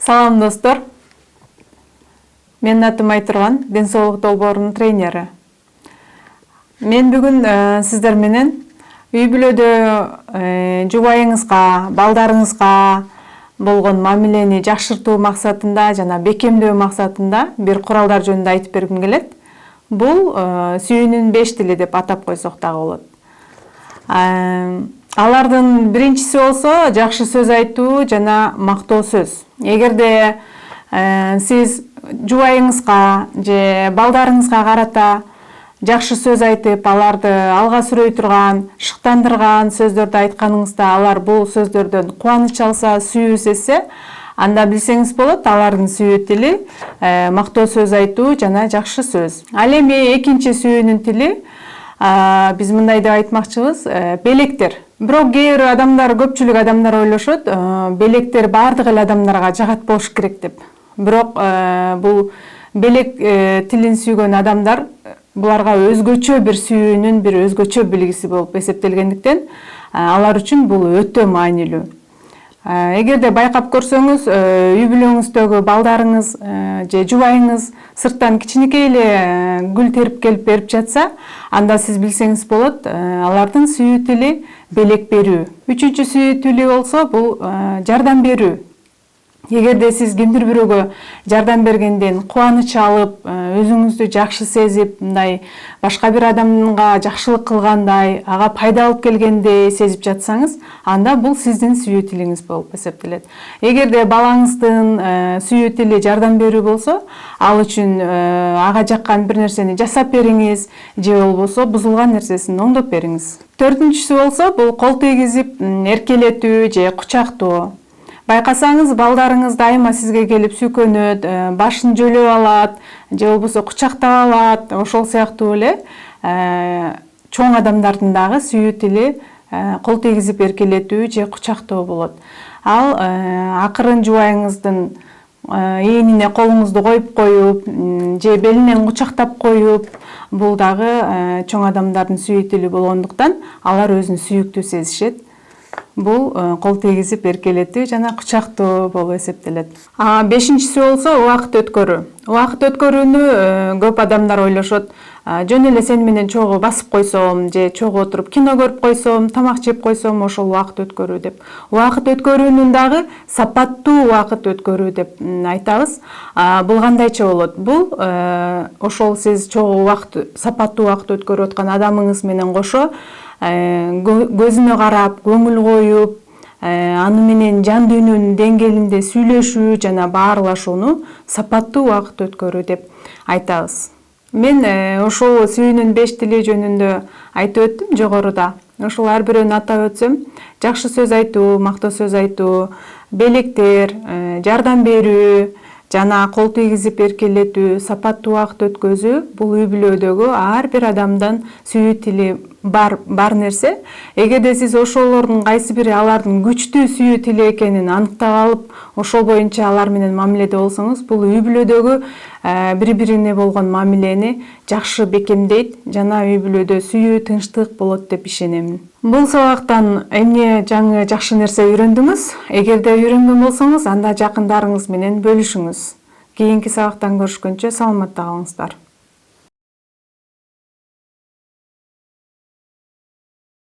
Салам достор. Менин атым Айтурган, ден соолук долбоорунун тренери. Мен бүгүн сиздер менен үй бүлөдө жубайыңызга, балдарыңызга болгон мамилени жакшыртуу максатында жана бекемдөө максатында бир куралдар жөнүндө айтып бергим келет. Бул сүйүүнүн 5 тили деп атап койсок дагы болот. Алардын биринчиси болсо жакшы сөз айтуу жана мактоо сөз. Эгерде сиз жубайыңызга же балдарыңызга карата жакшы сөз айтып, аларды алга сүрөй турган, шыктандырган сөздөрдү айтканыңызда, алар бул сөздөрдөн кубаныч алса, сүйүү сезсе, анда билсеңиз болот, алардын сүйүү тили мактоо сөз айтуу жана жакшы сөз. Ал эми экинчи сүйүүнүн тили биз мындай деп айтмакчыбыз, белектер. Бирок кээ бир адамдар, көпчүлүк адамдар ойлошот, белектер баардык эле адамдарга жагат болуш керек деп. Бирок бул белек тилин сүйгөн адамдар буларга өзгөчө бир сүйүүнүн бир өзгөчө белгиси болуп эсептелгендиктен, алар үчүн бул өтө маанилүү. Эгерде байкап көрсөңүз, үй бүлөңүздөгү балдарыңыз же жубайыңыз сырттан кичинекей эле гүл терип келип берип жатса, анда сиз билсеңиз болот, алардын сүйүү тили белек берүү. Үчүнчү сүйүү тили болсо, бул жардам берүү. Эгерде сиз кимдир бирөөгө жардам бергенден кубаныч алып, өзүңүздү жакшы сезип, мындай башка бир адамга жакшылык кылгандай, ага пайда алып келгендей сезип жатсаңыз, анда бул сиздин сүйүү тилиңиз болуп эсептелет. Эгерде балаңыздын сүйүү тили жардам берүү болсо, ал үчүн ага жаккан бир нерсени жасап бериңиз, же болбосо бузулган нерсесин оңдоп бериңиз. Төртүнчүсү болсо, бул кол тийгизип эркелетүү же кучактоо. Байкасаңыз, балдарыңыз дайыма сизге келип сүйкөнөт, башын жөлөп алат, же болбосо кучактап алат, ошол сыяктуу эле чоң адамдардын дагы сүйүү тили кол тийгизип эркелетүү же кучактоо болот. Ал акырын жубайыңыздын ээнине колуңузду коюп, же белинен кучактап коюп, бул дагы чоң адамдардын сүйүү тили болгондуктан, алар өзүн сүйүктүү сезишет. Бул кол тийгизип эркелетүү жана кучактоо болуп эсептелет. Бешинчиси болсо убакыт өткөрүү. Убакыт өткөрүүнү көп адамдар ойлошот. Жөн эле сени менен чогуу басып койсом, же чогуу отуруп кино көрүп койсом, тамак жеп койсом, ошол убакыт өткөрүү деп. Убакыт өткөрүүнүн дагы сапаттуу убакыт өткөрүү деп айтабыз. Бул кандайча болот? Бул ошол сиз чогуу убакыт, сапаттуу убакыт өткөрүп аткан адамыңыз менен кошо көзүнө карап, көңүл коюп, аны менен жан дүйнөнүн деңгээлинде сүйлөшүү жана баарлашууну сапаттуу убакыт өткөрүү деп айтабыз. Мен ошол сүйүүнүн 5 тили жөнүндө айтып өттүм жогоруда. Ошол ар бирөөнү атап өтсөм, жакшы сөз айтуу, мактоо сөз айтуу, белектер, жардам берүү жана кол тийгизип эркелетүү, сапаттуу убакыт өткөзүү бул үй бүлөдөгү ар бир адамдын сүйүү тили бар нерсе. Эгерде сиз ошолордун кайсы бири алардын күчтүү сүйүү тили экенин анықтап алып, ошол боюнча алар менен мамиледе болсоңуз, бул үй бүлөдөгү бири-бирине болгон мамилени жакшы бекемдейт жана үй бүлөдө сүйүү, тынчтык болот деп ишенемин. Бул сабактан эмне жаңы жакшы нерсе үйрөндүңүз? Эгерде үйрөнгөн болсоңуз, анда жакындарыңыз менен бөлүшүңүз. Кийинки сабактан көрүшкөнчө саламатта калыңыздар.